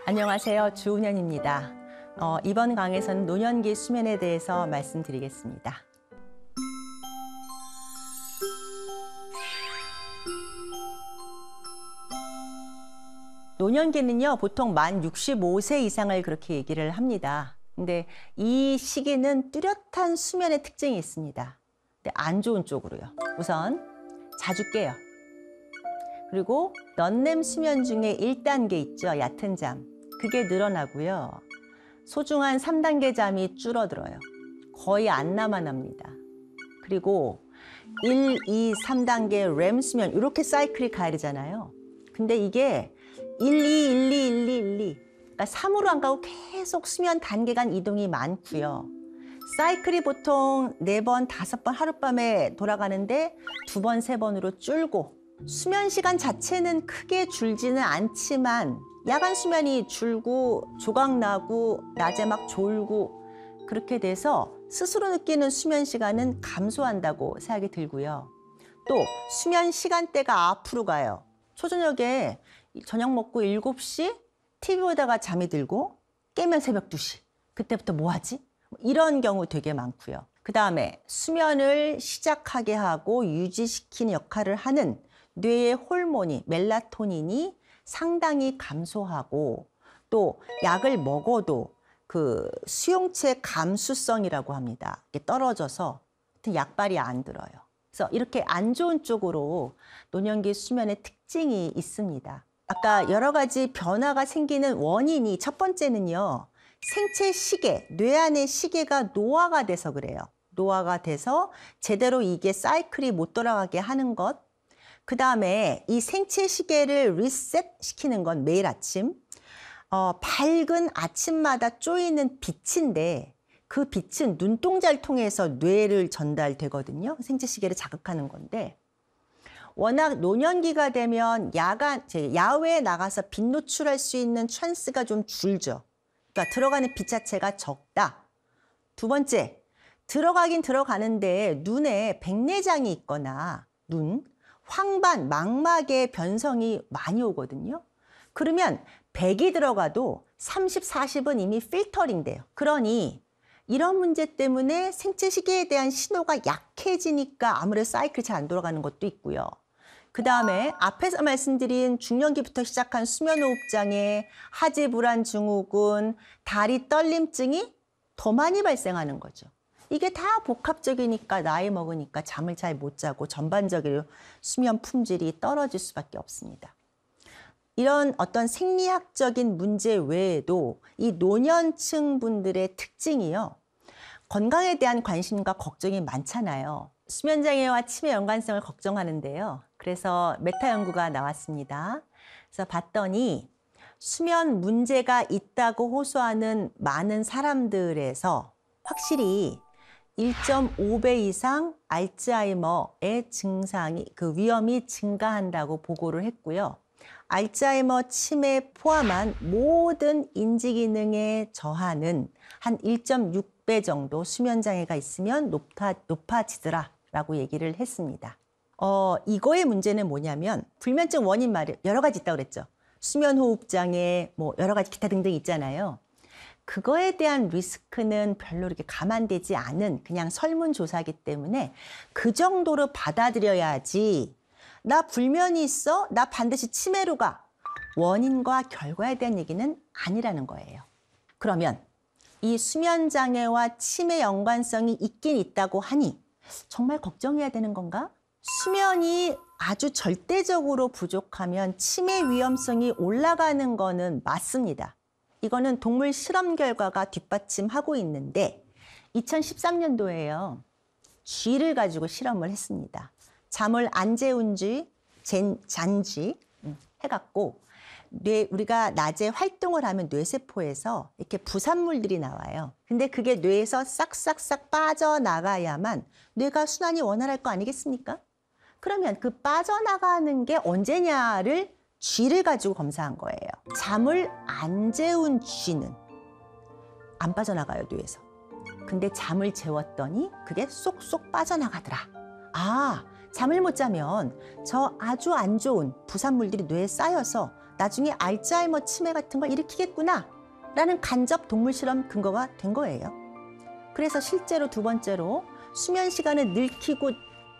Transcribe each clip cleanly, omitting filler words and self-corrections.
안녕하세요. 주은현입니다. 이번 강의에서는 노년기 수면에 대해서 말씀드리겠습니다. 노년기는요, 보통 만 65세 이상을 그렇게 얘기를 합니다. 근데 이 시기는 뚜렷한 수면의 특징이 있습니다. 근데 안 좋은 쪽으로요. 우선 자주 깨요. 그리고 넌렘 수면 중에 1단계 있죠, 얕은 잠. 그게 늘어나고요. 소중한 3단계 잠이 줄어들어요. 거의 안 남아납니다. 그리고 1, 2, 3단계 렘 수면 이렇게 사이클이 가야 되잖아요. 근데 이게 1, 2, 1, 2, 1, 2, 1, 2 그러니까 3으로 안 가고 계속 수면 단계 간 이동이 많고요. 사이클이 보통 4번, 5번 하룻밤에 돌아가는데 2번, 3번으로 줄고 수면 시간 자체는 크게 줄지는 않지만 야간 수면이 줄고 조각나고 낮에 막 졸고 그렇게 돼서 스스로 느끼는 수면 시간은 감소한다고 생각이 들고요. 또 수면 시간대가 앞으로 가요. 초저녁에 저녁 먹고 7시 TV 보다가 잠이 들고 깨면 새벽 2시. 그때부터 뭐 하지? 이런 경우 되게 많고요. 그다음에 수면을 시작하게 하고 유지시키는 역할을 하는 뇌의 호르몬이 멜라토닌이 상당히 감소하고 또 약을 먹어도 그 수용체 감수성이라고 합니다. 이게 떨어져서 약발이 안 들어요. 그래서 이렇게 안 좋은 쪽으로 노년기 수면의 특징이 있습니다. 아까 여러 가지 변화가 생기는 원인이 첫 번째는요. 생체 시계, 뇌 안의 시계가 노화가 돼서 그래요. 노화가 돼서 제대로 이게 사이클이 못 돌아가게 하는 것. 그 다음에 이 생체 시계를 리셋 시키는 건 매일 아침 밝은 아침마다 쪼이는 빛인데 그 빛은 눈동자를 통해서 뇌를 전달되거든요. 생체 시계를 자극하는 건데 워낙 노년기가 되면 야외에 나가서 빛 노출할 수 있는 찬스가 좀 줄죠. 그러니까 들어가는 빛 자체가 적다. 두 번째, 들어가긴 들어가는데 눈에 백내장이 있거나 황반, 망막의 변성이 많이 오거든요. 그러면 100이 들어가도 30, 40은 이미 필터링 돼요. 그러니 이런 문제 때문에 생체 시계에 대한 신호가 약해지니까 아무래도 사이클이 잘 안 돌아가는 것도 있고요. 그 다음에 앞에서 말씀드린 중년기부터 시작한 수면호흡장애, 하지불안 증후군, 다리 떨림증이 더 많이 발생하는 거죠. 이게 다 복합적이니까 나이 먹으니까 잠을 잘 못 자고 전반적으로 수면 품질이 떨어질 수밖에 없습니다. 이런 어떤 생리학적인 문제 외에도 이 노년층 분들의 특징이요. 건강에 대한 관심과 걱정이 많잖아요. 수면장애와 치매 연관성을 걱정하는데요. 그래서 메타 연구가 나왔습니다. 그래서 봤더니 수면 문제가 있다고 호소하는 많은 사람들에서 확실히 1.5배 이상 알츠하이머의 증상이 그 위험이 증가한다고 보고를 했고요. 알츠하이머 치매 포함한 모든 인지 기능의 저하는 한 1.6배 정도 수면 장애가 있으면 높아지더라라고 얘기를 했습니다. 이거의 문제는 뭐냐면 불면증 원인 말이 여러 가지 있다고 그랬죠. 수면 호흡 장애, 뭐 여러 가지 기타 등등 있잖아요. 그거에 대한 리스크는 별로 이렇게 감안되지 않은 그냥 설문조사이기 때문에 그 정도로 받아들여야지 나 불면이 있어? 나 반드시 치매로 가. 원인과 결과에 대한 얘기는 아니라는 거예요. 그러면 이 수면장애와 치매 연관성이 있긴 있다고 하니 정말 걱정해야 되는 건가? 수면이 아주 절대적으로 부족하면 치매 위험성이 올라가는 거는 맞습니다. 이거는 동물 실험 결과가 뒷받침하고 있는데 2013년도에요. 쥐를 가지고 실험을 했습니다. 잠을 안 재운 쥐, 잔쥐 해갖고 우리가 낮에 활동을 하면 뇌세포에서 이렇게 부산물들이 나와요. 근데 그게 뇌에서 싹싹싹 빠져나가야만 뇌가 순환이 원활할 거 아니겠습니까? 그러면 그 빠져나가는 게 언제냐를 쥐를 가지고 검사한 거예요. 잠을 안 재운 쥐는 안 빠져나가요, 뇌에서. 근데 잠을 재웠더니 그게 쏙쏙 빠져나가더라. 아, 잠을 못 자면 저 아주 안 좋은 부산물들이 뇌에 쌓여서 나중에 알츠하이머 치매 같은 걸 일으키겠구나 라는 간접 동물 실험 근거가 된 거예요. 그래서 실제로 두 번째로 수면 시간을 늙히고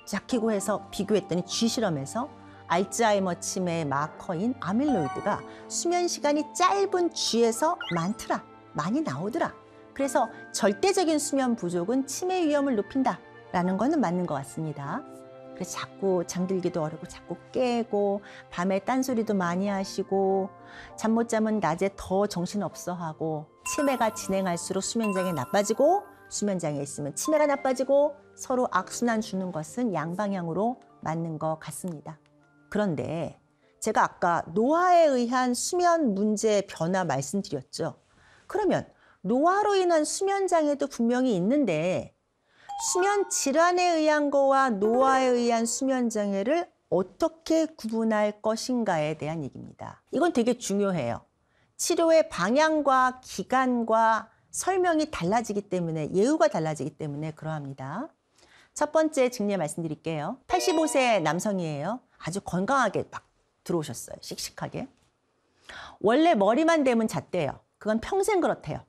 작히고 해서 비교했더니 쥐 실험에서 알츠하이머 치매의 마커인 아밀로이드가 수면 시간이 짧은 쥐에서 많더라, 많이 나오더라. 그래서 절대적인 수면 부족은 치매 위험을 높인다라는 거는 맞는 것 같습니다. 그래서 자꾸 잠들기도 어렵고 자꾸 깨고 밤에 딴소리도 많이 하시고 잠 못 자면 낮에 더 정신없어 하고 치매가 진행할수록 수면장애 나빠지고 수면장애 있으면 치매가 나빠지고 서로 악순환 주는 것은 양방향으로 맞는 것 같습니다. 그런데 제가 아까 노화에 의한 수면 문제 변화 말씀드렸죠. 그러면 노화로 인한 수면장애도 분명히 있는데 수면 질환에 의한 거와 노화에 의한 수면장애를 어떻게 구분할 것인가에 대한 얘기입니다. 이건 되게 중요해요. 치료의 방향과 기간과 설명이 달라지기 때문에 예후가 달라지기 때문에 그러합니다. 첫 번째 증례 말씀드릴게요. 85세 남성이에요. 아주 건강하게 막 들어오셨어요. 씩씩하게. 원래 머리만 대면 잤대요. 그건 평생 그렇대요.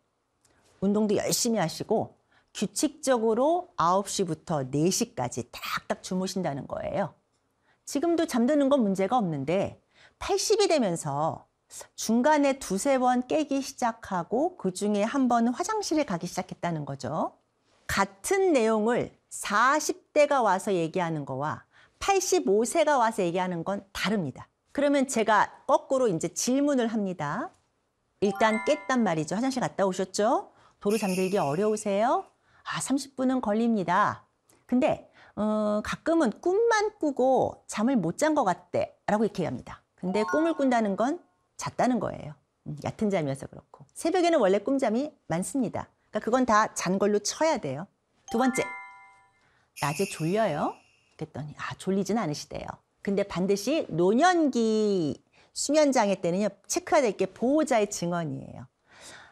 운동도 열심히 하시고 규칙적으로 9시부터 4시까지 딱딱 주무신다는 거예요. 지금도 잠드는 건 문제가 없는데 80이 되면서 중간에 두세 번 깨기 시작하고 그중에 한 번은 화장실에 가기 시작했다는 거죠. 같은 내용을 40대가 와서 얘기하는 거와 85세가 와서 얘기하는 건 다릅니다. 그러면 제가 거꾸로 이제 질문을 합니다. 일단 깼단 말이죠. 화장실 갔다 오셨죠? 도로 잠들기 어려우세요? 30분은 걸립니다. 근데 가끔은 꿈만 꾸고 잠을 못 잔 것 같대 라고 이렇게 합니다. 근데 꿈을 꾼다는 건 잤다는 거예요. 얕은 잠이어서 그렇고. 새벽에는 원래 꿈잠이 많습니다. 그러니까 그건 다 잔 걸로 쳐야 돼요. 두 번째, 낮에 졸려요? 그랬더니 졸리진 않으시대요. 근데 반드시 노년기 수면장애 때는요, 체크해야 될 게 보호자의 증언이에요.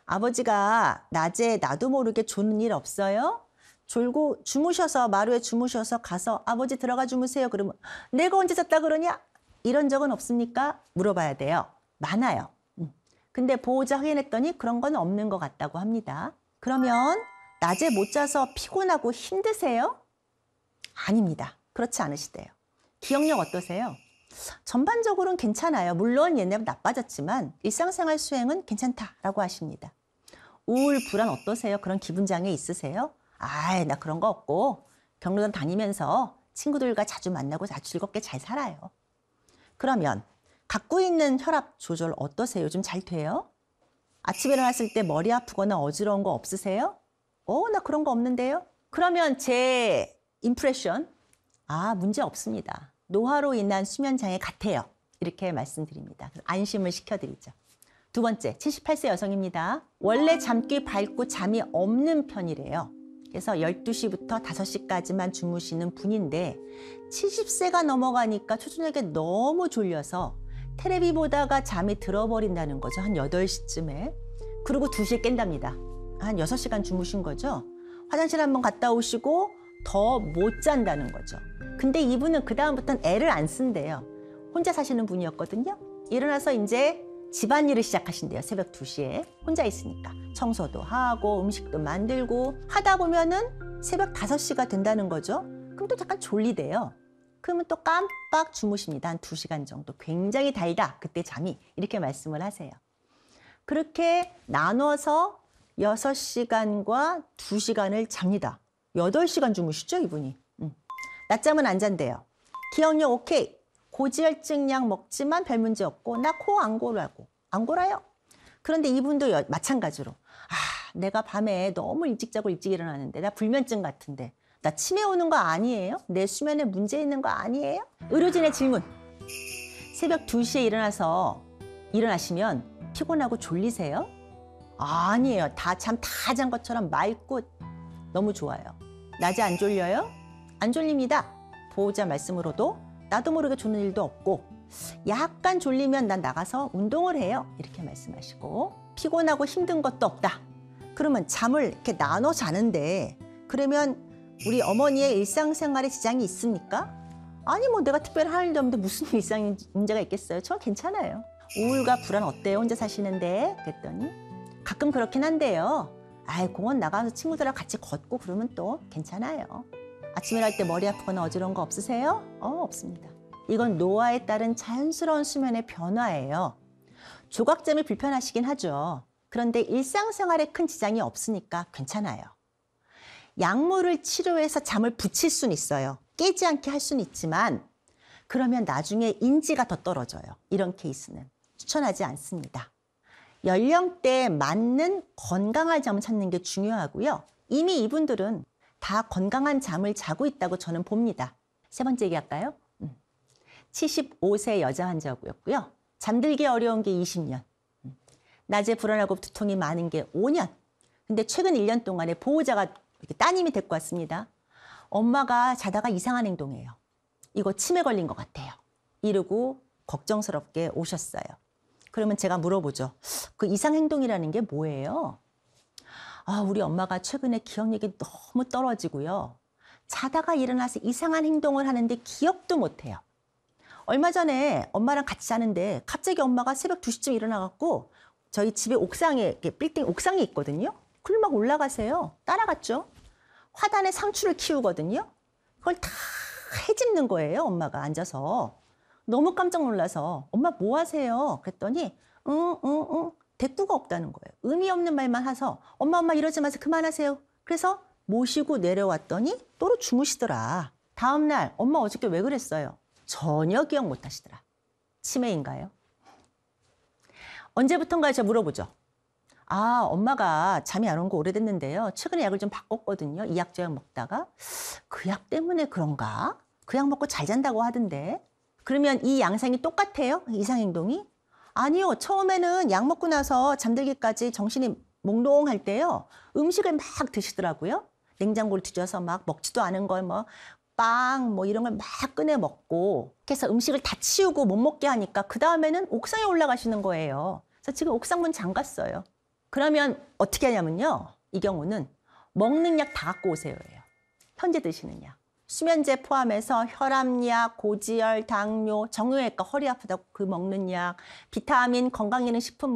아버지가 낮에 나도 모르게 조는 일 없어요? 졸고 주무셔서 마루에 주무셔서 가서 아버지 들어가 주무세요. 그러면 내가 언제 잤다 그러냐? 이런 적은 없습니까? 물어봐야 돼요. 많아요. 근데 보호자 확인했더니 그런 건 없는 것 같다고 합니다. 그러면 낮에 못 자서 피곤하고 힘드세요? 아닙니다. 그렇지 않으시대요. 기억력 어떠세요? 전반적으로는 괜찮아요. 물론 옛날보다 나빠졌지만 일상생활 수행은 괜찮다라고 하십니다. 우울, 불안 어떠세요? 그런 기분장애 있으세요? 나 그런 거 없고 경로당 다니면서 친구들과 자주 만나고 아주 즐겁게 잘 살아요. 그러면 갖고 있는 혈압 조절 어떠세요? 요즘 잘 돼요? 아침에 일어났을 때 머리 아프거나 어지러운 거 없으세요? 나 그런 거 없는데요? 그러면 제 임프레션, 문제 없습니다. 노화로 인한 수면장애 같아요. 이렇게 말씀드립니다. 안심을 시켜드리죠. 두 번째, 78세 여성입니다. 원래 잠기 밝고 잠이 없는 편이래요. 그래서 12시부터 5시까지만 주무시는 분인데 70세가 넘어가니까 초저녁에 너무 졸려서 테레비 보다가 잠이 들어버린다는 거죠. 한 8시쯤에. 그리고 2시에 깬답니다. 한 6시간 주무신 거죠. 화장실 한번 갔다 오시고 더 못 잔다는 거죠. 근데 이분은 그다음부터는 애를 안 쓴대요. 혼자 사시는 분이었거든요. 일어나서 이제 집안일을 시작하신대요. 새벽 2시에. 혼자 있으니까. 청소도 하고 음식도 만들고 하다 보면은 새벽 5시가 된다는 거죠. 그럼 또 잠깐 졸리대요. 그러면 또 깜빡 주무십니다. 한 2시간 정도. 굉장히 달다. 그때 잠이. 이렇게 말씀을 하세요. 그렇게 나눠서 6시간과 2시간을 잡니다. 8시간 주무시죠, 이분이. 낮잠은 안 잔대요. 기억력 오케이. 고지혈증 약 먹지만 별 문제 없고 나 코 안 골라고. 안 골아요. 그런데 이분도 마찬가지로 내가 밤에 너무 일찍 자고 일찍 일어나는데 나 불면증 같은데 나 치매 오는 거 아니에요? 내 수면에 문제 있는 거 아니에요? 의료진의 질문. 새벽 2시에 일어나시면 피곤하고 졸리세요? 아니에요. 잠 다 잔 것처럼 맑고 너무 좋아요. 낮에 안 졸려요? 안 졸립니다. 보호자 말씀으로도 나도 모르게 조는 일도 없고 약간 졸리면 난 나가서 운동을 해요. 이렇게 말씀하시고 피곤하고 힘든 것도 없다. 그러면 잠을 이렇게 나눠 자는데 그러면 우리 어머니의 일상생활에 지장이 있습니까? 아니 뭐 내가 특별히 할 일도 없는데 무슨 일상 문제가 있겠어요. 저 괜찮아요. 우울과 불안 어때요? 혼자 사시는데? 그랬더니 가끔 그렇긴 한데요. 아이 공원 나가서 친구들하고 같이 걷고 그러면 또 괜찮아요. 아침에 일어날 때 머리 아프거나 어지러운 거 없으세요? 없습니다. 이건 노화에 따른 자연스러운 수면의 변화예요. 조각잠이 불편하시긴 하죠. 그런데 일상생활에 큰 지장이 없으니까 괜찮아요. 약물을 치료해서 잠을 붙일 수는 있어요. 깨지 않게 할 수는 있지만 그러면 나중에 인지가 더 떨어져요. 이런 케이스는 추천하지 않습니다. 연령대에 맞는 건강한 잠을 찾는 게 중요하고요. 이미 이분들은 다 건강한 잠을 자고 있다고 저는 봅니다. 세 번째 얘기할까요? 75세 여자 환자고요. 잠들기 어려운 게 20년. 낮에 불안하고 두통이 많은 게 5년. 근데 최근 1년 동안에 보호자가 이렇게 따님이 데리고 왔습니다. 엄마가 자다가 이상한 행동해요. 이거 치매 걸린 것 같아요. 이러고 걱정스럽게 오셨어요. 그러면 제가 물어보죠. 그 이상 행동이라는 게 뭐예요? 우리 엄마가 최근에 기억력이 너무 떨어지고요. 자다가 일어나서 이상한 행동을 하는데 기억도 못해요. 얼마 전에 엄마랑 같이 자는데 갑자기 엄마가 새벽 2시쯤 일어나갖고 저희 집에 옥상에, 빌딩 옥상이 있거든요. 그걸 막 올라가세요. 따라갔죠. 화단에 상추를 키우거든요. 그걸 다 헤집는 거예요. 엄마가 앉아서. 너무 깜짝 놀라서 엄마 뭐 하세요? 그랬더니 대꾸가 없다는 거예요. 의미 없는 말만 해서 엄마 이러지 마세요. 그만하세요. 그래서 모시고 내려왔더니 또로 주무시더라. 다음 날 엄마 어저께 왜 그랬어요? 전혀 기억 못 하시더라. 치매인가요? 언제부턴가 제가 물어보죠. 엄마가 잠이 안 온 거 오래됐는데요. 최근에 약을 좀 바꿨거든요. 이 약 저 약 먹다가. 그 약 때문에 그런가? 그 약 먹고 잘 잔다고 하던데. 그러면 이 양상이 똑같아요? 이상행동이? 아니요. 처음에는 약 먹고 나서 잠들기까지 정신이 몽롱할 때요. 음식을 막 드시더라고요. 냉장고를 뒤져서 막 먹지도 않은 걸 빵 이런 걸 막 꺼내 먹고 그래서 음식을 다 치우고 못 먹게 하니까 그 다음에는 옥상에 올라가시는 거예요. 그래서 지금 옥상 문 잠갔어요. 그러면 어떻게 하냐면요. 이 경우는 먹는 약 다 갖고 오세요예요. 현재 드시는 약. 수면제 포함해서 혈압약, 고지혈, 당뇨, 정형외과 허리 아프다고 그 먹는 약, 비타민, 건강기능식품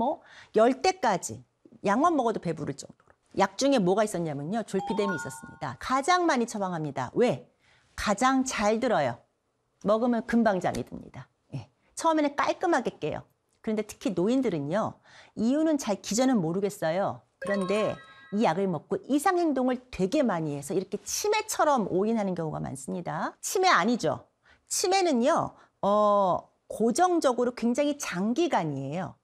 10대까지 약만 먹어도 배부를 정도로. 약 중에 뭐가 있었냐면요. 졸피뎀이 있었습니다. 가장 많이 처방합니다. 왜? 가장 잘 들어요. 먹으면 금방 잠이 듭니다. 처음에는 깔끔하게 깨요. 그런데 특히 노인들은요. 이유는 잘 기전은 모르겠어요. 그런데 이 약을 먹고 이상행동을 되게 많이 해서 이렇게 치매처럼 오인하는 경우가 많습니다. 치매 아니죠. 치매는요. 고정적으로 굉장히 장기간이에요.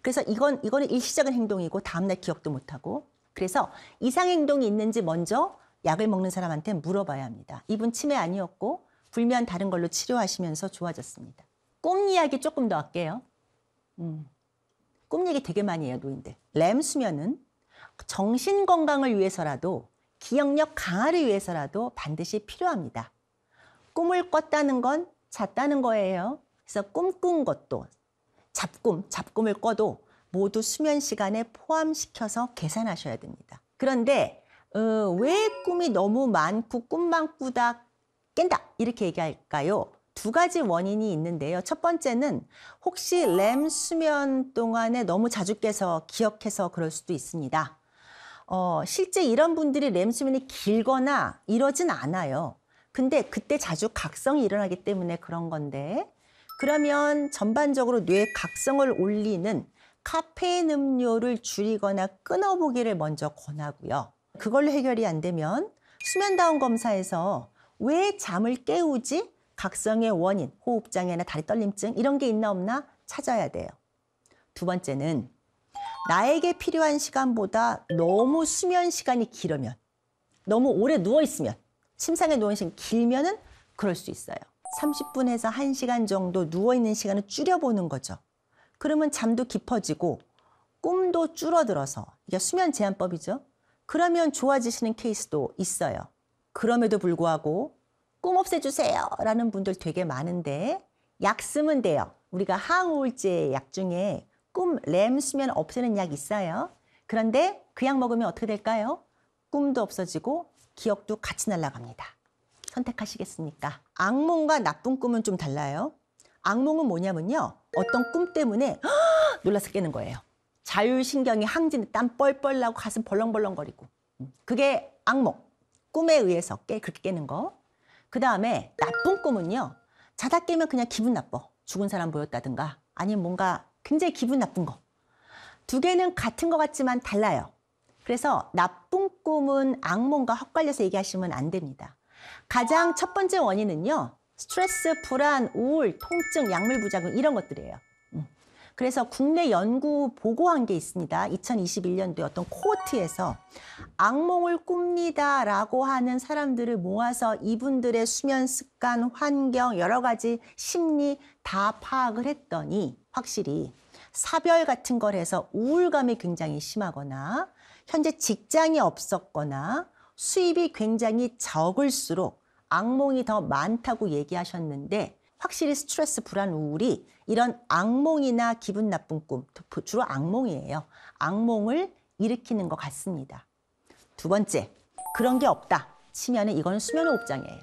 그래서 이거는 일시적인 행동이고 다음날 기억도 못하고 그래서 이상행동이 있는지 먼저 약을 먹는 사람한테 물어봐야 합니다. 이분 치매 아니었고 불면 다른 걸로 치료하시면서 좋아졌습니다. 꿈 이야기 조금 더 할게요. 꿈 얘기 되게 많이 해요, 노인들. 렘 수면은 정신 건강을 위해서라도 기억력 강화를 위해서라도 반드시 필요합니다. 꿈을 꿨다는 건 잤다는 거예요. 그래서 꿈꾼 것도 잡꿈을 꿔도 모두 수면 시간에 포함시켜서 계산하셔야 됩니다. 그런데 왜 꿈이 너무 많고 꿈만 꾸다 깬다 이렇게 얘기할까요? 두 가지 원인이 있는데요. 첫 번째는 혹시 렘 수면 동안에 너무 자주 깨서 기억해서 그럴 수도 있습니다. 실제 이런 분들이 렘 수면이 길거나 이러진 않아요. 근데 그때 자주 각성이 일어나기 때문에 그런 건데 그러면 전반적으로 뇌의 각성을 올리는 카페인 음료를 줄이거나 끊어보기를 먼저 권하고요. 그걸로 해결이 안 되면 수면다운 검사에서 왜 잠을 깨우지? 각성의 원인, 호흡장애나 다리 떨림증 이런 게 있나 없나 찾아야 돼요. 두 번째는 나에게 필요한 시간보다 너무 수면 시간이 길으면 너무 오래 누워있으면 침상에 누워있는 시간이 길면은 그럴 수 있어요. 30분에서 1시간 정도 누워있는 시간을 줄여보는 거죠. 그러면 잠도 깊어지고 꿈도 줄어들어서 이게 수면 제한법이죠. 그러면 좋아지시는 케이스도 있어요. 그럼에도 불구하고 꿈 없애주세요 라는 분들 되게 많은데 약 쓰면 돼요. 우리가 항우울제 약 중에 꿈, 렘 수면 없애는 약 있어요. 그런데 그 약 먹으면 어떻게 될까요? 꿈도 없어지고 기억도 같이 날아갑니다. 선택하시겠습니까? 악몽과 나쁜 꿈은 좀 달라요. 악몽은 뭐냐면요. 어떤 꿈 때문에 놀라서 깨는 거예요. 자율신경이 항진해 땀 뻘뻘 나고 가슴 벌렁벌렁거리고. 그게 악몽. 꿈에 의해서 그렇게 깨는 거. 그 다음에 나쁜 꿈은요. 자다 깨면 그냥 기분 나빠. 죽은 사람 보였다든가 아니면 뭔가 굉장히 기분 나쁜 거. 두 개는 같은 것 같지만 달라요. 그래서 나쁜 꿈은 악몽과 헛갈려서 얘기하시면 안 됩니다. 가장 첫 번째 원인은요. 스트레스, 불안, 우울, 통증, 약물 부작용 이런 것들이에요. 그래서 국내 연구 보고한 게 있습니다. 2021년도에 어떤 코호트에서 악몽을 꿉니다라고 하는 사람들을 모아서 이분들의 수면 습관, 환경, 여러 가지 심리 다 파악을 했더니 확실히 사별 같은 걸 해서 우울감이 굉장히 심하거나 현재 직장이 없었거나 수입이 굉장히 적을수록 악몽이 더 많다고 얘기하셨는데 확실히 스트레스, 불안, 우울이 이런 악몽이나 기분 나쁜 꿈, 주로 악몽이에요. 악몽을 일으키는 것 같습니다. 두 번째, 그런 게 없다 치면은 이거는 수면호흡장애예요.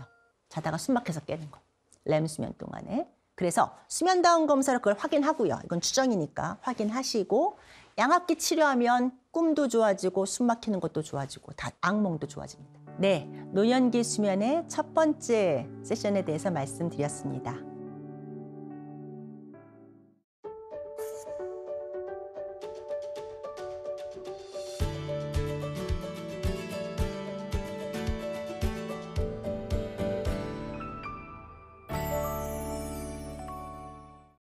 자다가 숨 막혀서 깨는 거. 렘 수면 동안에. 그래서 수면다운 검사로 그걸 확인하고요. 이건 추정이니까 확인하시고 양압기 치료하면 꿈도 좋아지고 숨 막히는 것도 좋아지고 다 악몽도 좋아집니다. 네, 노년기 수면의 첫 번째 세션에 대해서 말씀드렸습니다.